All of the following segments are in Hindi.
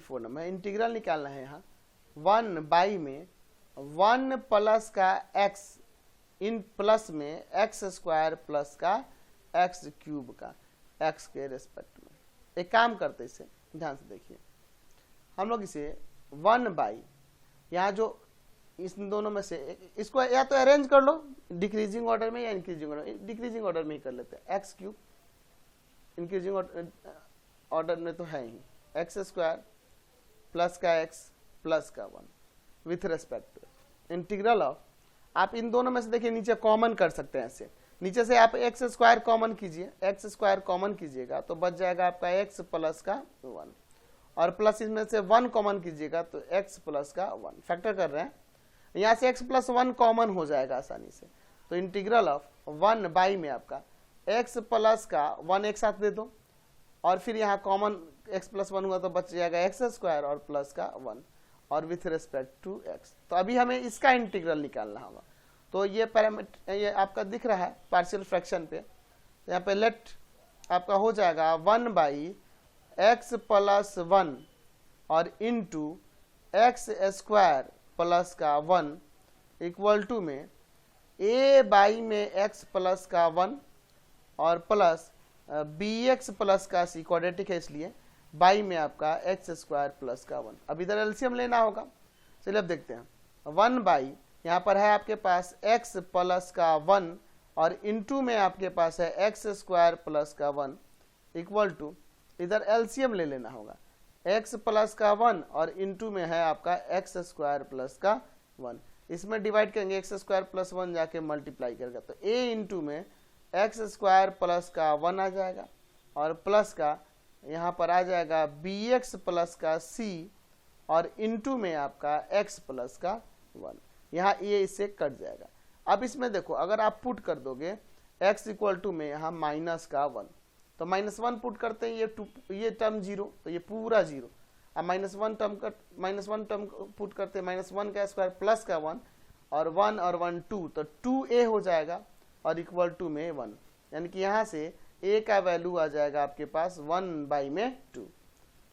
4 नंबर इंटीग्रल निकालना है। यहाँ 1 बाई में 1 प्लस का x इन प्लस में एक्स स्क्वायर प्लस का एक्स क्यूब का x के रेस्पेक्ट में। एक काम करते इसे ध्यान से देखिए, हम लोग इसे 1 बाई यहाँ जो इन दोनों में से इसको या तो अरेंज कर लो डिक्रीजिंग ऑर्डर में या इंक्रीजिंग ऑर्डर में। डिक्रीजिंग ऑर्डर में ही कर लेते हैं, एक्स क्यूब इंक्रीजिंग ऑर्डर में तो है ही एक्स स्क्वायर प्लस का एक्स प्लस का 1 with respect to integral of. आप इन दोनों में से देखिए नीचे कॉमन कर सकते हैं ऐसे, नीचे से आप एक्स स्क्वायर कॉमन कीजिए, एक्स स्क्वायर कॉमन कीजिएगा तो बच जाएगा आपका एक्स प्लस का 1 और प्लस इसमें से 1 कॉमन कीजिएगा तो एक्स प्लस का 1 फैक्टर कर रहे हैं, यहाँ से x प्लस 1 कॉमन हो जाएगा आसानी से। तो इंटीग्रल ऑफ 1 बाई में आपका x प्लस का 1 एक साथ दे दो और फिर यहाँ कॉमन x प्लस 1 हुआ तो बच जाएगा एक्स स्क्वायर और प्लस का 1 और विथ रिस्पेक्ट टू x। तो अभी हमें इसका इंटीग्रल निकालना होगा। तो ये पैरामीटर ये आपका दिख रहा है पार्शियल फ्रैक्शन पे, तो यहाँ पे लेट आपका हो जाएगा 1 बाई एक्स प्लस 1 और इंटू एक्स स्क्वायर प्लस का 1 इक्वल टू में a बाई में x प्लस का 1 और प्लस bx प्लस का c क्वाड्रेटिक है इसलिए बाई में आपका एक्स स्क्वायर प्लस का 1। अब इधर एलसीएम लेना होगा, चलिए अब देखते हैं 1 बाई यहाँ पर है आपके पास x प्लस का 1 और इंटू में आपके पास है एक्स स्क्वायर प्लस का 1 इक्वल टू इधर एलसीएम ले लेना होगा x प्लस का 1 और इंटू में है आपका एक्स स्क्वायर प्लस का 1। इसमें डिवाइड करेंगे एक्स स्क्वायर प्लस 1 जाके मल्टीप्लाई करेगा तो a इंटू में एक्स स्क्वायर प्लस का 1 आ जाएगा और प्लस का यहाँ पर आ जाएगा bx प्लस का c और इंटू में आपका x प्लस का 1। यहाँ ये इससे कट जाएगा। अब इसमें देखो अगर आप पुट कर दोगे x इक्वल टू में यहाँ माइनस का 1 तो -1 पुट करते हैं ये टर्म 0 तो ये पूरा 0। अब -1 टर्म पुट करते हैं -1 का स्क्वायर प्लस का 1 और 1 और 1 2 तो 2a हो जाएगा और इक्वल टू में 1, यानी कि यहाँ से a का वैल्यू आ जाएगा आपके पास 1 बाई में 2।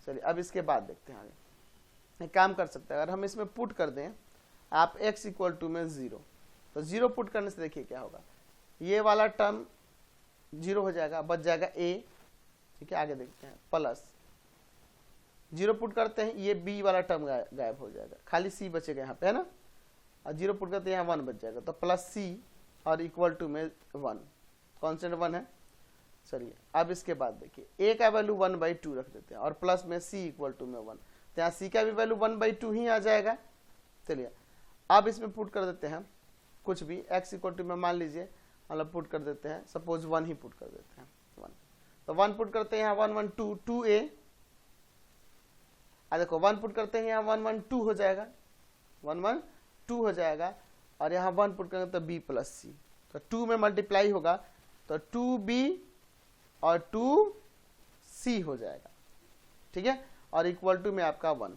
चलिए अब इसके बाद देखते हैं आगे। एक काम कर सकते हैं, अगर हम इसमें पुट कर दें आप x इक्वल टू में 0 तो 0 पुट करने से देखिए क्या होगा, ये वाला टर्म 0 हो जाएगा, बच जाएगा a। ठीक है आगे देखते हैं प्लस 0 पुट करते हैं ये b वाला टर्म गायब हो जाएगा, खाली c बचेगा यहाँ पे है ना, और 0 पुट करते हैं यहाँ 1 बच जाएगा तो प्लस c और इक्वल टू में 1 कॉन्स्टेंट 1 है। चलिए अब इसके बाद देखिए a का वैल्यू 1/2 रख देते हैं और प्लस में c इक्वल टू में 1 तो यहाँ c का भी वैल्यू 1/2 ही आ जाएगा। चलिए अब इसमें पुट कर देते हैं कुछ भी x इक्वल टू में मान लीजिए मतलब पुट कर देते हैं सपोज 1 ही पुट कर देते हैं 1 तो 1 पुट करते हैं यहाँ 1 1 2 2a देखो 1 पुट करते हैं यहाँ 1 1 2 हो जाएगा 1 1 2 हो जाएगा और यहाँ 1 पुट करेंगे तो b प्लस c तो 2 में मल्टीप्लाई होगा तो 2b और 2c हो जाएगा। ठीक है और इक्वल टू में आपका 1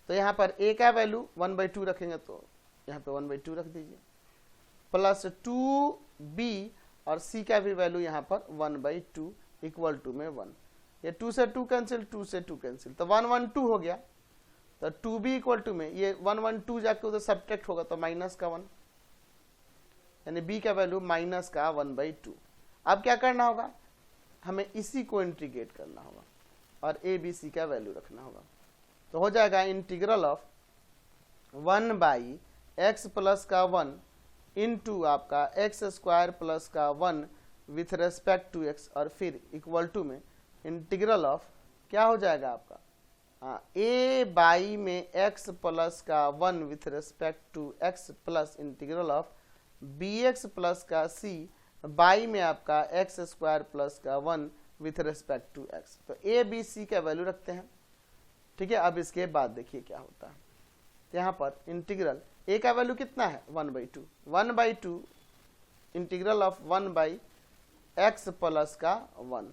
तो यहाँ पर a का वैल्यू 1/2 रखेंगे तो यहाँ पे 1/2 रख दीजिए प्लस 2b और c का भी वैल्यू यहाँ पर 1/2 इक्वल टू में 1। ये 2 से 2 कैंसिल 2 से 2 कैंसिल तो 1 1 2 हो गया तो 2b इक्वल टू में ये 1 1 2 जाके उधर सब्ट्रैक्ट होगा तो माइनस का 1 यानी b का वैल्यू माइनस का 1/2। अब क्या करना होगा, हमें इसी को इंटीग्रेट करना होगा और a b c का वैल्यू रखना होगा तो हो जाएगा integral of 1 by x plus का 1 इंटू आपका एक्स स्क्वायर प्लस का 1 विथ रेस्पेक्ट टू x और फिर इक्वल टू में इंटीग्रल ऑफ क्या हो जाएगा आपका a बाई में x प्लस का 1 with respect to x plus integral of bx plus का c बाई में आपका एक्स स्क्वायर प्लस का 1 विथ रेस्पेक्ट टू x। तो a b c का वैल्यू रखते हैं। ठीक है अब इसके बाद देखिए क्या होता है, यहाँ पर इंटीग्रल a का वैल्यू कितना है 1/2 integral of 1 by x plus का 1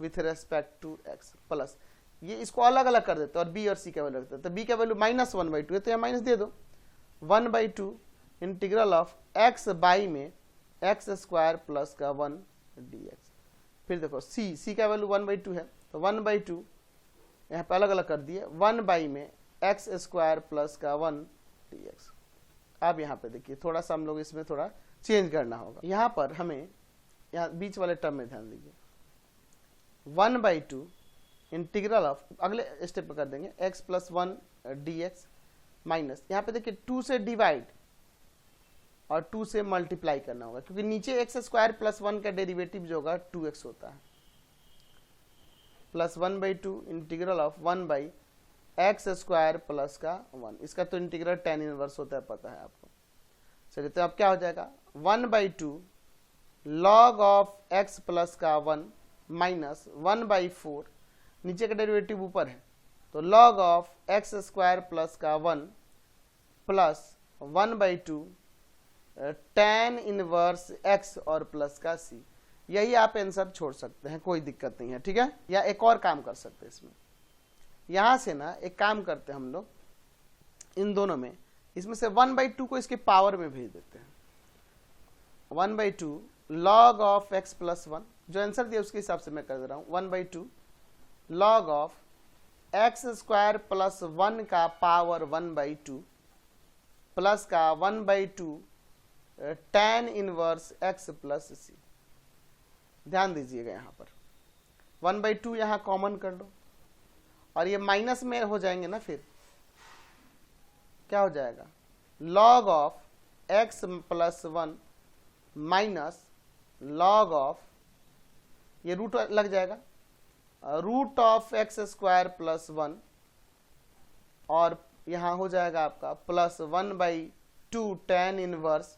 with respect to x plus ये इसको अलग अलग कर देते हैं और b और c का वैल्यू रखते हैं तो b का वैल्यू -1/2 है तो यहाँ माइनस दे दो 1/2 इंटीग्रल ऑफ x बाई में एक्स स्क्वायर प्लस का 1 dx। फिर देखो c का वैल्यू 1/2 है तो 1/2 यहाँ पे अलग अलग कर दिए, 1 में एक्स स्क्वायर प्लस का 1 dx। अब यहाँ पे देखिए थोड़ा सा हम लोग इसमें थोड़ा चेंज करना होगा। यहाँ पर हमें यहाँ बीच वाले टर्म में ध्यान दीजिए, 1/2 इंटीग्रल ऑफ, अगले स्टेप पे कर देंगे x प्लस 1 dx माइनस, यहाँ पे देखिए 2 से डिवाइड और 2 से मल्टीप्लाई करना होगा, क्योंकि नीचे एक्स स्क्वायर प्लस 1 का डेरिवेटिव जो होगा 2x होता है, plus 1/2 integral of 1/x square plus का 1। इसका तो इंटीग्रल tan इनवर्स होता है, पता है आपको। चलिए तो अब क्या हो जाएगा, 1/2 log ऑफ x प्लस का 1 माइनस 1/4, नीचे का डेरिवेटिव ऊपर है तो log of x square plus का 1 प्लस 1/2 tan इनवर्स x और प्लस का c। यही आप आंसर छोड़ सकते हैं, कोई दिक्कत नहीं है, ठीक है। या एक और काम कर सकते हैं इसमें, यहां से ना एक काम करते हैं हम लोग, इन दोनों में इसमें से 1/2 को इसके पावर में भेज देते हैं, 1/2 log ऑफ x प्लस 1, जो आंसर दिया उसके हिसाब से मैं कर दे रहा हूं, 1/2 log of x square plus 1 का पावर 1/2 प्लस का 1/2 tan inverse x plus c। ध्यान दीजिएगा यहाँ पर 1/2 यहाँ कॉमन कर लो और ये माइनस में हो जाएंगे ना, फिर क्या हो जाएगा, log of x plus 1 minus log of, ये रूट लग जाएगा, root of x square plus 1 और यहाँ हो जाएगा आपका plus 1/2 tan inverse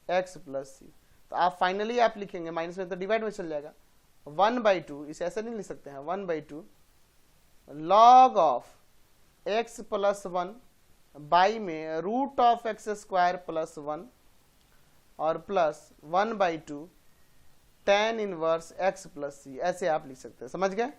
x plus c। तो आप फाइनली आप लिखेंगे, माइनस में तो डिवाइड में चल जाएगा, 1/2, इसे ऐसे नहीं लिख सकते हैं, 1/2 log of x plus 1 by में root of x square plus 1 और plus 1/2 tan inverse x plus c, ऐसे आप लिख सकते हैं। समझ गए।